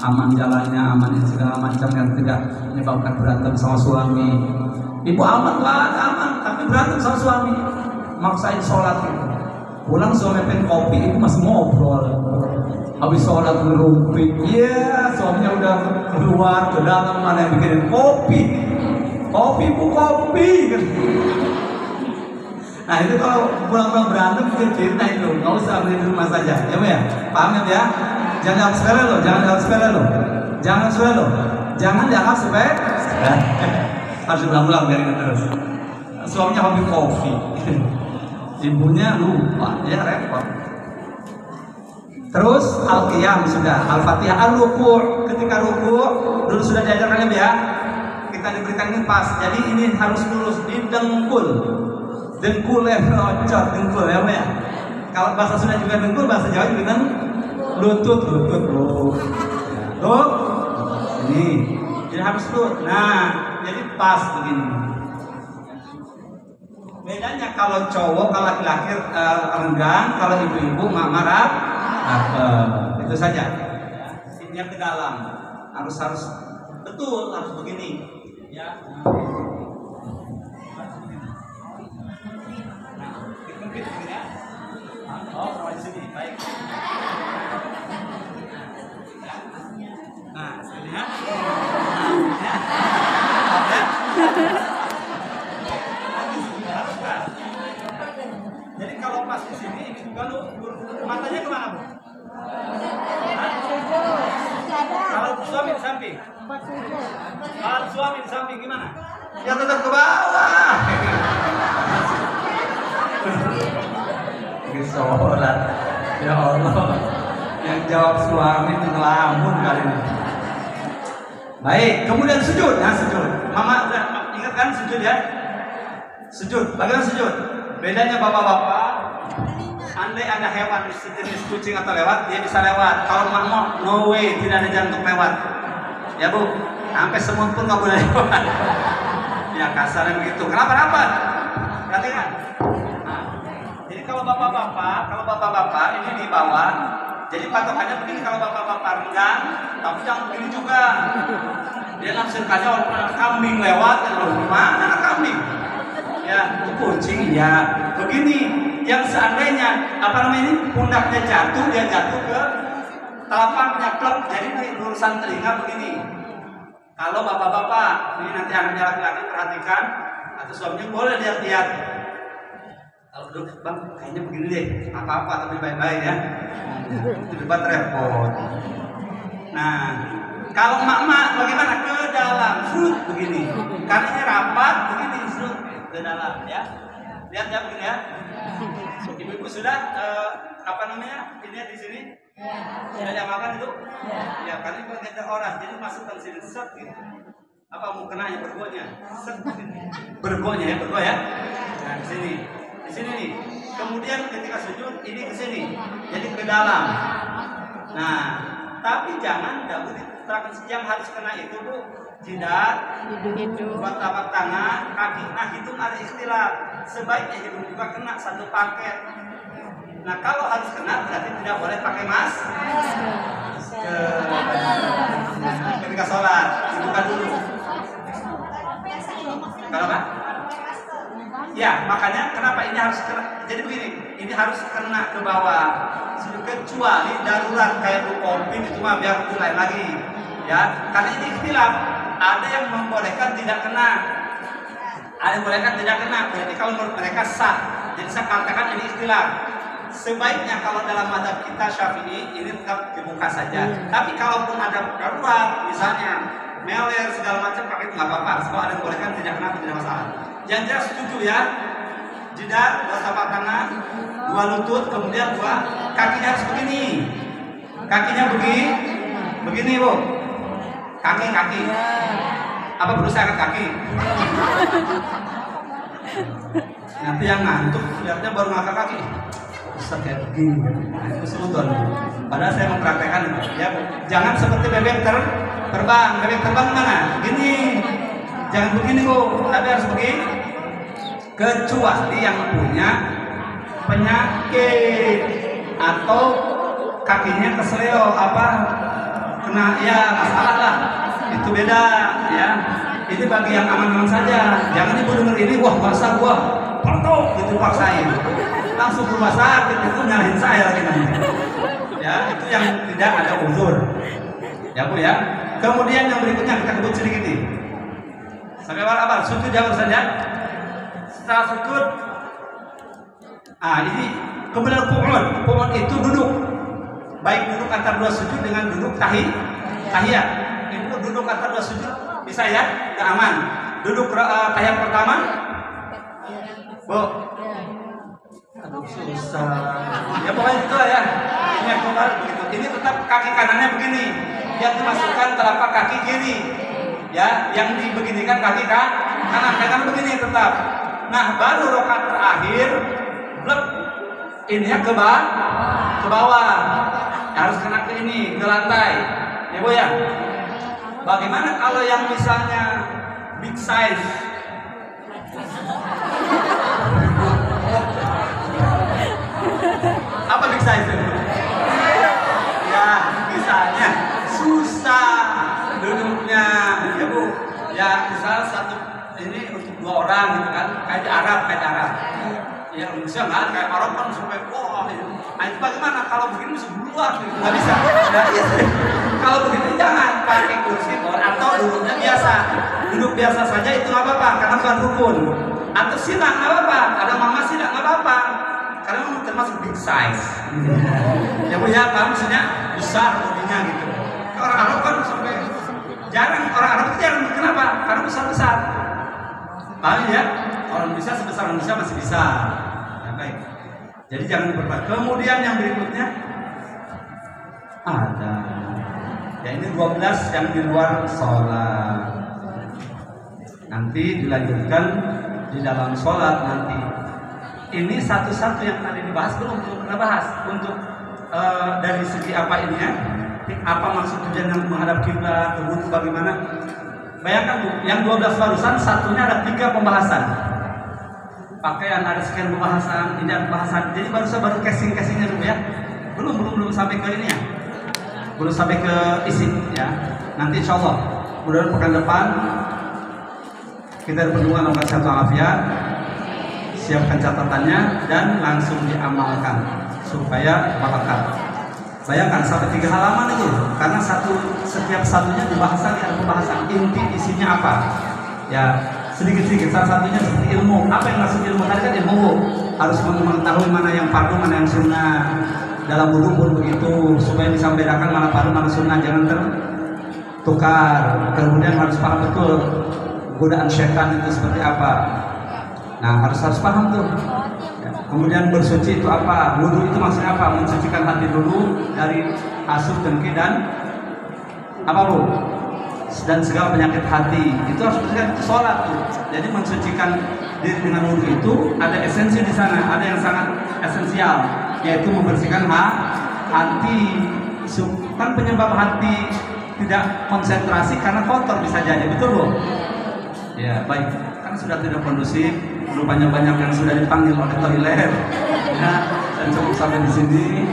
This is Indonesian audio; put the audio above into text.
aman jalannya, aman segala macam yang tidak menyebabkan berantem sama suami. Ibu aman lah, aman, tapi berantem sama suami, maksain sholat gitu. Pulang suami pengen kopi, ibu masih ngobrol. Habis sholat ngerumpi, suaminya udah keluar ke dalam, mana yang bikinin kopi, bu kopi. Nah itu kalau pulang-pulang berantem cerita itu, nggak usah beli di rumah saja, ya Bu ya, paham ya? Jangan sepele loh, jangan sepele loh, jangan dianggap sepele. Harus ulang-ulang biar ingat terus. Suaminya hobi kopi, ibunya lupa, ya repot. Terus al-qiyam sudah, al-fatihah, al-ruku'. Ketika ruku' dulu sudah diajarkan ya, kita diberikan ini pas. Jadi ini harus lurus di dengkul. Dengkul ya, loncat dengkul ya, ya. Kalau bahasa Sunda juga dengkul, bahasa Jawa juga lutut. Tuh, ini, jadi harus lurus. Nah, jadi pas begini. Bedanya kalau cowok, kalau laki-laki renggang, kalau ibu-ibu marah, itu saja. Ini ke dalam, harus betul, harus begini, ya. Oh, di sini, baik. Nah, sini ya. Jadi kalau pas di sini, ini juga lu matanya kemana Bu? Kalau suami di samping. Kalau suami di samping gimana? Ya tetap ke bawah. Sholat, ya Allah, yang jawab suami itu ngelamun kali ini. Baik, kemudian sujud. Nah sujud, Mama udah ingat kan sujud ya? Sujud, bagaimana sujud? Bedanya bapak-bapak, andai ada hewan sejenis kucing atau lewat, dia bisa lewat. Kalau Mama, no way, tidak ada jalan untuk lewat. Ya Bu, sampai semut pun nggak boleh lewat. Ya kasarnya begitu. Kenapa? Perhatikan. Jadi kalau bapak-bapak ini di bawah, jadi patokannya begini kalau bapak-bapak renggang, tapi jangan begini juga. Dia nafsirkannya walaupun ada kambing lewat, mana ada kambing? Ya, itu kucing ya. Begini, yang seandainya ini pundaknya jatuh, dia jatuh ke telapaknya plek. Jadi di lurusan telinga begini. Kalau bapak-bapak, ini nanti anaknya laki-laki perhatikan, atau suaminya boleh lihat-lihat. Kalau duduk, Bang, kayaknya begini deh, apa-apa tapi baik-baik ya. Itu debat repot. Nah, kalau emak-emak bagaimana? Ke dalam, frut begini. Kakinya rapat, begini, frut ke dalam ya. Lihat ya begini ya. Ibu-ibu sudah Ini di sini? Sudah diamalkan itu? Ya, karena itu ada orang, jadi masukkan sini set gitu. Apa mau kenanya bergonya? Set begini. Bergonya ya, bergo ya. Nah, di sini. Di sini nih. Kemudian ketika sujud ini ke sini. Jadi ke dalam. Nah, tapi jangan dahulu diterapkan yang harus kena itu Bu. Jidat, buat tapak tangan, kaki. Nah, hitung ada istilah. Sebaiknya hidung juga kena satu paket. Nah, kalau harus kena berarti tidak boleh pakai ketika sholat. Bukan dulu. Kalau apa? Ya, makanya kenapa ini harus kena? Jadi begini, ini harus kena ke bawah. Kecuali darurat kayak Bu Kopin itu mah biar lain lagi. Ya, karena ini ikhtilaf. Ada yang membolehkan tidak kena. Ada yang membolehkan tidak kena. Jadi kalau menurut mereka sah. Jadi saya katakan ini ikhtilaf. Sebaiknya kalau dalam mazhab kita Syafi'i ini tetap dibuka saja. Tapi kalaupun ada darurat, misalnya meler segala macam pakai itu nggak apa-apa. Sebab ada yang membolehkan tidak kena tidak masalah. Yang jelas setuju ya. Jidat, dua tapak tangan, dua lutut, kemudian dua kakinya harus begini. Kakinya begini Bu. Kaki. Apa berusaha angkat kaki? Nanti yang ngantuk lihatnya baru ngangkat kaki. Bisa kayak begini. Nah, itu sudon. Padahal saya mempraktekkan ya. Jangan seperti bebek terbang. Bebek terbang mana? Gini. Jangan begini Bu, tapi harus begini. Kecuali yang punya penyakit atau kakinya kesleo kena ya masalah lah, itu beda ya. Ini bagi yang aman-aman saja. Jangan ibu dengar ini, wah masa gua pantau gitu paksain, langsung ke rumah sakit itu nyalahin saya lagi nanti. Ya itu yang tidak ada uzur. Ya Bu ya. Kemudian yang berikutnya kita kebut sedikit nih. Sampai apa? Sujud jawab saja. Setelah sujud, ini kemudian qu'ud itu duduk. Baik duduk antara dua sujud dengan duduk tahiyat. Itu duduk antara dua sujud bisa ya, nggak aman. Duduk tahiyat pertama, Bu. Aduh susah. Ya pokoknya gitu lah ya. Ini yang keluar begitu. Ini tetap kaki kanannya begini. Yang dimasukkan telapak kaki kiri. Ya, yang dibeginikan kaki kanan begini tetap. Nah, baru rakaat terakhir, blek. Ini ya ke bawah. Harus kena ke ini, ke lantai. Ya Bu ya. Bagaimana kalau yang misalnya big size? Apa big size itu? Ya, misalnya susah duduknya, ya Bu. Ya, misal satu ini untuk 2 orang gitu kan, kayak Arab. Ya, Indonesia nggak kayak Arab kan sampai wah. Nah, itu bagaimana kalau begini mesti keluar gitu, nggak bisa. Ya, iya. Kalau begitu jangan pakai kursi atau duduknya biasa. Duduk biasa saja itu nggak apa-apa karena bukan rukun. Atau silang nggak apa-apa, ada mama silang nggak apa-apa. Karena memang termasuk big size. Ya Bu ya, paham maksudnya besar bodinya gitu. Orang Arab kan sampai jarang, orang Arab itu jarang. Kenapa? Karena besar-besar. Paham ya? Orang bisa sebesar manusia masih bisa. Ya, baik. Jadi jangan diperbuat. Kemudian yang berikutnya ada. Ya ini 12 yang di luar sholat. Nanti dilanjutkan di dalam sholat nanti. Ini satu-satu yang tadi dibahas belum kita bahas untuk dari segi apa ini ya, apa maksud tujuan yang menghadap kiblat, wudhu bagaimana. Bayangkan Bu, yang 12 barusan satunya ada 3 pembahasan. Pakaian ada sekian pembahasan, ini ada pembahasan. Jadi baru casing-casingnya dulu ya. Belum sampai ke ini ya. Belum sampai ke isi ya. Nanti insya Allah mudah-mudahan pekan depan kita bertemu dengan sehat walafiat. Siapkan catatannya dan langsung diamalkan supaya barakat. Bayangkan sampai 3 halaman itu, karena setiap satunya dibahas lagi ada pembahasan inti isinya apa. Ya sedikit-sedikit salah satunya seperti ilmu. Apa yang maksud ilmu tadi kan ilmu harus mengetahui mana yang fardu mana yang sunnah. Dalam wudhu pun begitu supaya bisa membedakan mana fardu mana sunnah, jangan tertukar. Kemudian harus paham betul godaan syaitan itu seperti apa. Nah harus paham tuh. Kemudian bersuci itu apa? Wudhu itu maksudnya apa? Mensucikan hati dulu dari hasud, dengki dan apa Bu? Dan segala penyakit hati. Itu harus bersihkan, itu sholat tuh. Jadi mensucikan diri dengan wudhu itu ada esensi di sana. Ada yang sangat esensial, yaitu membersihkan hati. Kan penyebab hati tidak konsentrasi karena kotor bisa jadi, betul Bu? Ya baik. Kan sudah tidak kondusif. Rupanya banyak yang sudah dipanggil oleh toilet. Ya, dan cukup sampai di sini.